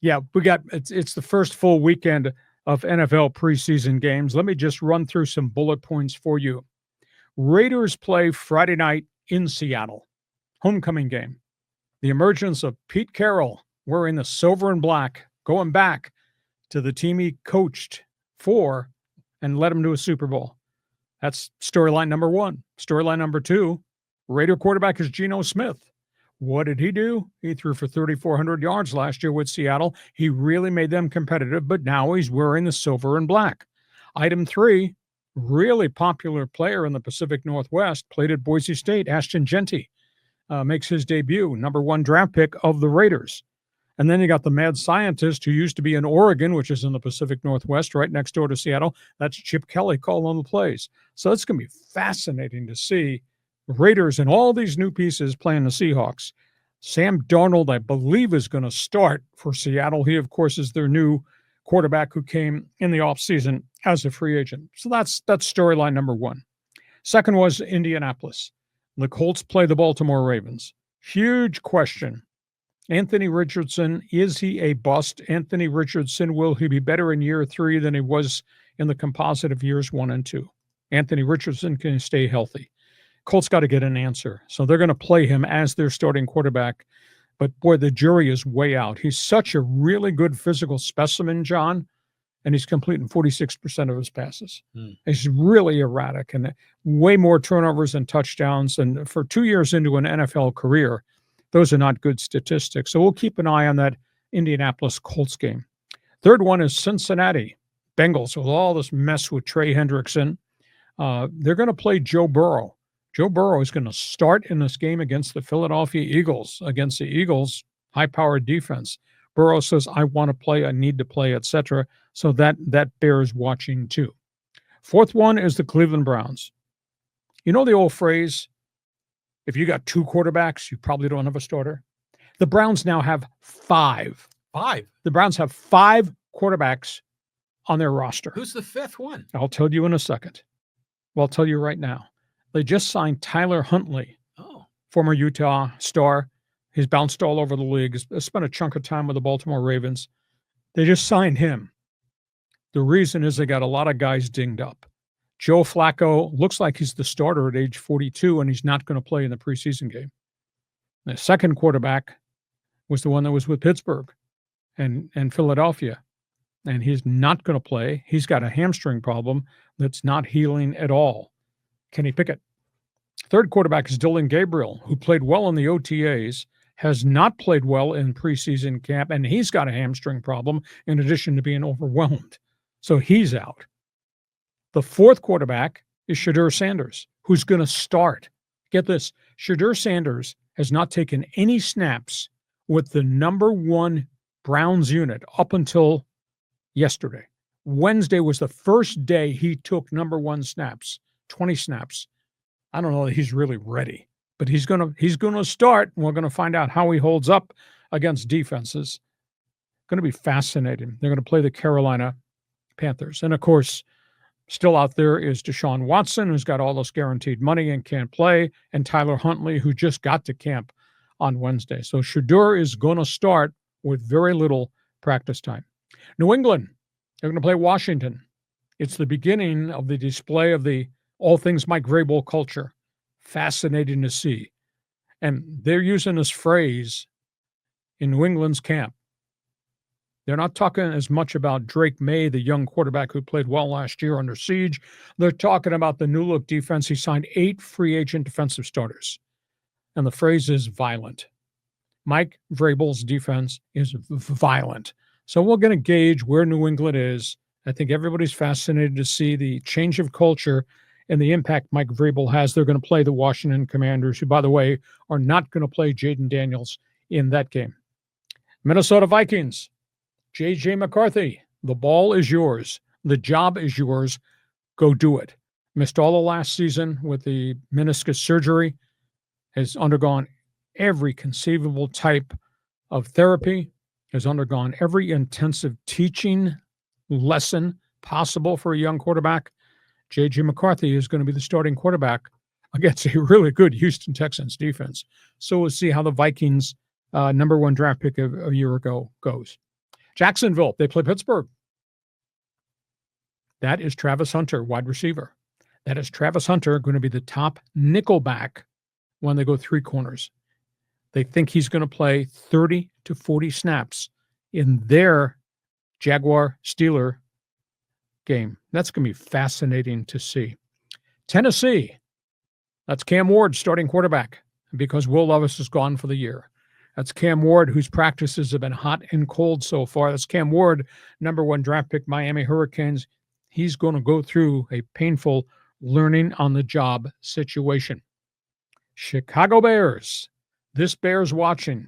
Yeah, it's the first full weekend of NFL preseason games. Let me just run through some bullet points for you. Raiders play Friday night in Seattle. Homecoming game. The emergence of Pete Carroll wearing the silver and black, going back to the team he coached for and led him to a Super Bowl. That's storyline number one. Storyline number two, Raider quarterback is Geno Smith. What did he do? He threw for 3,400 yards last year with Seattle. He really made them competitive, but now he's wearing the silver and black. Item three, really popular player in the Pacific Northwest, played at Boise State, Ashton Genty, makes his debut, number one draft pick of the Raiders. And then you got the mad scientist who used to be in Oregon, which is in the Pacific Northwest, right next door to Seattle. That's Chip Kelly calling the plays. So it's going to be fascinating to see Raiders and all these new pieces playing the Seahawks. Sam Darnold, I believe, is going to start for Seattle. He, of course, is their new quarterback who came in the offseason as a free agent. So that's storyline number one. Second was Indianapolis. The Colts play the Baltimore Ravens. Huge question. Anthony Richardson, is he a bust? Anthony Richardson, will he be better in year three than he was in the composite of years 1 and 2? Anthony Richardson can stay healthy. Colts got to get an answer. So they're going to play him as their starting quarterback. But boy, the jury is way out. He's such a really good physical specimen, John, and he's completing 46% of his passes. He's really erratic and way more turnovers and touchdowns. And for 2 years into an NFL career, those are not good statistics. So we'll keep an eye on that Indianapolis Colts game. Third one is Cincinnati Bengals with all this mess with Trey Hendrickson. They're going to play Joe Burrow. Joe Burrow is going to start in this game against the Philadelphia Eagles, against the Eagles' high-powered defense. Burrow says, I want to play, I need to play, etc. So that bears watching too. Fourth one is the Cleveland Browns. You know the old phrase, if you got two quarterbacks, you probably don't have a starter. The Browns now have five. The Browns have 5 quarterbacks on their roster. Who's the fifth one? I'll tell you in a second. Well, I'll tell you right now. They just signed Tyler Huntley, former Utah star. He's bounced all over the league. He's spent a chunk of time with the Baltimore Ravens. They just signed him. The reason is they got a lot of guys dinged up. Joe Flacco looks like he's the starter at age 42, and he's not going to play in the preseason game. The second quarterback was the one that was with Pittsburgh and Philadelphia, and he's not going to play. He's got a hamstring problem that's not healing at all. Kenny Pickett. Third quarterback is Dylan Gabriel, who played well in the OTAs, has not played well in preseason camp, and he's got a hamstring problem in addition to being overwhelmed. So he's out. The fourth quarterback is Shedeur Sanders, who's going to start. Get this, Shedeur Sanders has not taken any snaps with the number one Browns unit up until yesterday. Wednesday was the first day he took number one snaps, 20 snaps. I don't know that he's really ready, but he's going to start, and we're going to find out how he holds up against defenses. Going to be fascinating. They're going to play the Carolina Panthers. And, of course, still out there is Deshaun Watson, who's got all this guaranteed money and can't play, and Tyler Huntley, who just got to camp on Wednesday. So Shedeur is going to start with very little practice time. New England, they're going to play Washington. It's the beginning of the display of the all things Mike Vrabel culture. Fascinating to see. And they're using this phrase in New England's camp. They're not talking as much about Drake May, the young quarterback who played well last year under siege. They're talking about the new look defense. He signed 8 free agent defensive starters. And the phrase is violent. Mike Vrabel's defense is violent. So we're going to gauge where New England is. I think everybody's fascinated to see the change of culture and the impact Mike Vrabel has. They're going to play the Washington Commanders, who, by the way, are not going to play Jaden Daniels in that game. Minnesota Vikings. J.J. McCarthy, the ball is yours. The job is yours. Go do it. Missed all the last season with the meniscus surgery. Has undergone every conceivable type of therapy. Has undergone every intensive teaching lesson possible for a young quarterback. J.J. McCarthy is going to be the starting quarterback against a really good Houston Texans defense. So we'll see how the Vikings' number one draft pick a year ago goes. Jacksonville, they play Pittsburgh. That is Travis Hunter, wide receiver. That is Travis Hunter going to be the top nickelback when they go three corners. They think he's going to play 30 to 40 snaps in their Jaguar-Steeler game. That's going to be fascinating to see. Tennessee, that's Cam Ward, starting quarterback, because Will Levis is gone for the year. That's Cam Ward, whose practices have been hot and cold so far. That's Cam Ward, number 1 draft pick, Miami Hurricanes. He's going to go through a painful learning on the job situation. Chicago Bears. This Bears watching.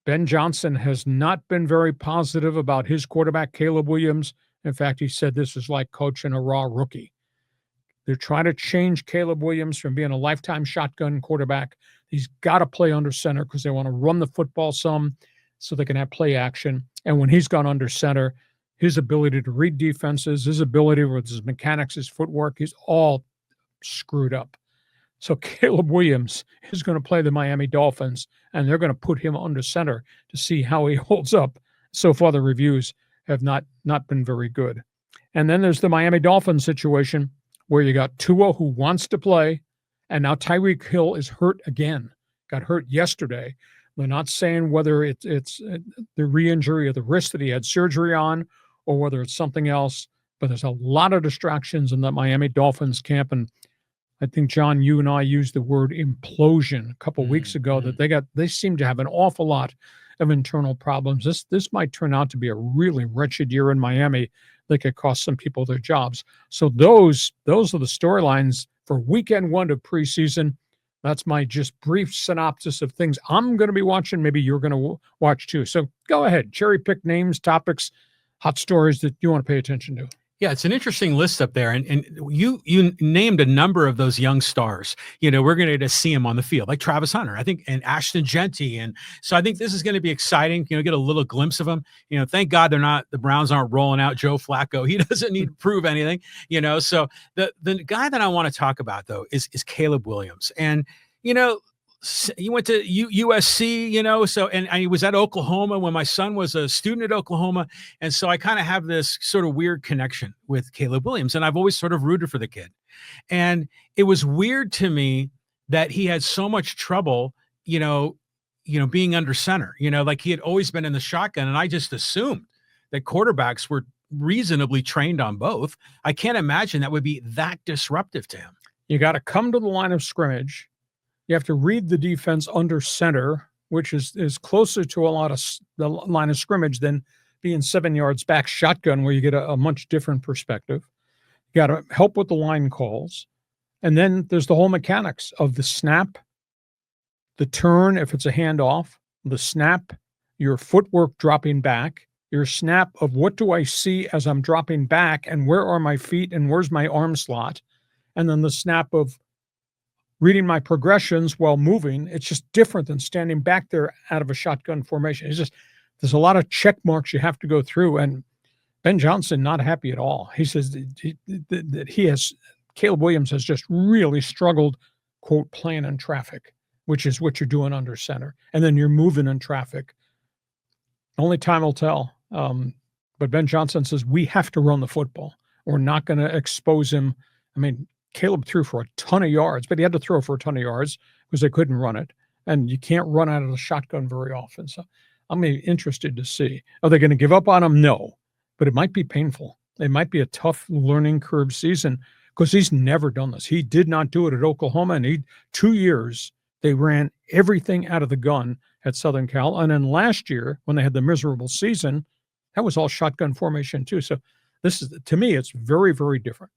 Ben Johnson has not been very positive about his quarterback, Caleb Williams. In fact, he said this is like coaching a raw rookie. They're trying to change Caleb Williams from being a lifetime shotgun quarterback. He's got to play under center because they want to run the football some so they can have play action. And when he's gone under center, his ability to read defenses, his ability with his mechanics, his footwork, he's all screwed up. So Caleb Williams is going to play the Miami Dolphins, and they're going to put him under center to see how he holds up. So far, the reviews have not been very good. And then there's the Miami Dolphins situation where you got Tua, who wants to play, and now Tyreek Hill is hurt again. Got hurt yesterday. They're not saying whether it's the re-injury of the wrist that he had surgery on or whether it's something else, but there's a lot of distractions in the Miami Dolphins camp, and I think, John, you and I used the word implosion a couple weeks ago, that they seem to have an awful lot of internal problems. This might turn out to be a really wretched year in Miami that could cost some people their jobs. So those are the storylines for weekend 1 of preseason. That's my just brief synopsis of things I'm going to be watching. Maybe you're going to watch too. So go ahead, cherry pick names, topics, hot stories that you want to pay attention to. Yeah, it's an interesting list up there. And you named a number of those young stars. You know, we're going to see them on the field, like Travis Hunter, I think, and Ashton Genty. And so I think this is going to be exciting, you know, get a little glimpse of them. You know, thank God the Browns aren't rolling out Joe Flacco. He doesn't need to prove anything, you know. So the guy that I want to talk about, though, is Caleb Williams. And, you know, he went to USC, you know, so, and he was at Oklahoma when my son was a student at Oklahoma. And so I kind of have this sort of weird connection with Caleb Williams, and I've always sort of rooted for the kid. And it was weird to me that he had so much trouble, you know, being under center, you know, like he had always been in the shotgun. And I just assumed that quarterbacks were reasonably trained on both. I can't imagine that would be that disruptive to him. You got to come to the line of scrimmage. You have to read the defense under center, which is closer to a lot of the line of scrimmage than being 7 yards back shotgun, where you get a much different perspective. You got to help with the line calls. And then there's the whole mechanics of the snap, the turn, if it's a handoff, the snap, your footwork dropping back, your snap of what do I see as I'm dropping back and where are my feet and where's my arm slot, and then the snap of reading my progressions while moving. It's just different than standing back there out of a shotgun formation. It's just, there's a lot of check marks you have to go through. And Ben Johnson, not happy at all. He says that Caleb Williams has just really struggled, quote, playing in traffic, which is what you're doing under center. And then you're moving in traffic. Only time will tell. But Ben Johnson says, we have to run the football. We're not going to expose him. I mean, Caleb threw for a ton of yards, but he had to throw for a ton of yards because they couldn't run it. And you can't run out of the shotgun very often. So I'm interested to see. Are they going to give up on him? No. But it might be painful. It might be a tough learning curve season because he's never done this. He did not do it at Oklahoma. And 2 years, they ran everything out of the gun at Southern Cal. And then last year, when they had the miserable season, that was all shotgun formation too. So this is, to me, it's very, very different.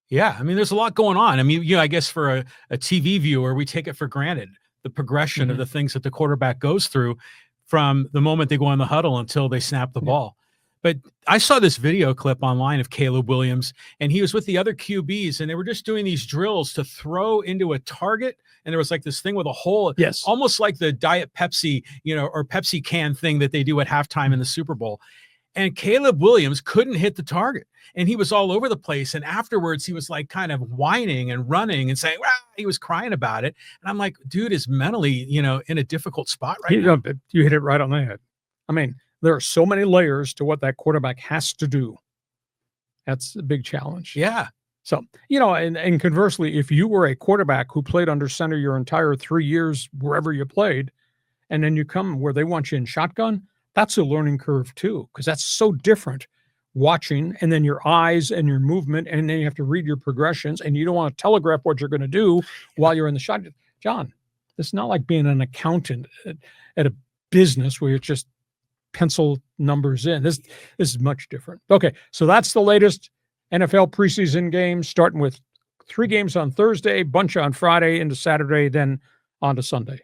Yeah, I mean, there's a lot going on. I mean, I guess for a TV viewer, we take it for granted, the progression of the things that the quarterback goes through from the moment they go in the huddle until they snap the ball. But I saw this video clip online of Caleb Williams, and he was with the other QBs, and they were just doing these drills to throw into a target. And there was like this thing with a hole, almost like the Diet Pepsi, or Pepsi can thing that they do at halftime in the Super Bowl. And Caleb Williams couldn't hit the target, and he was all over the place. And afterwards, he was like kind of whining and running and saying, he was crying about it. And I'm like, dude is mentally, in a difficult spot right now. You hit it right on the head. I mean, There are so many layers to what that quarterback has to do. That's a big challenge. Yeah. So, and conversely, if you were a quarterback who played under center your entire 3 years, wherever you played, and then you come where they want you in shotgun, that's a learning curve too, because that's so different watching, and then your eyes and your movement, and then you have to read your progressions, and you don't want to telegraph what you're going to do while you're in the shotgun. John, it's not like being an accountant at a business where you're just pencil numbers in. This is much different. Okay, so that's the latest NFL preseason games, starting with 3 games on Thursday, bunch on Friday into Saturday, then on to Sunday.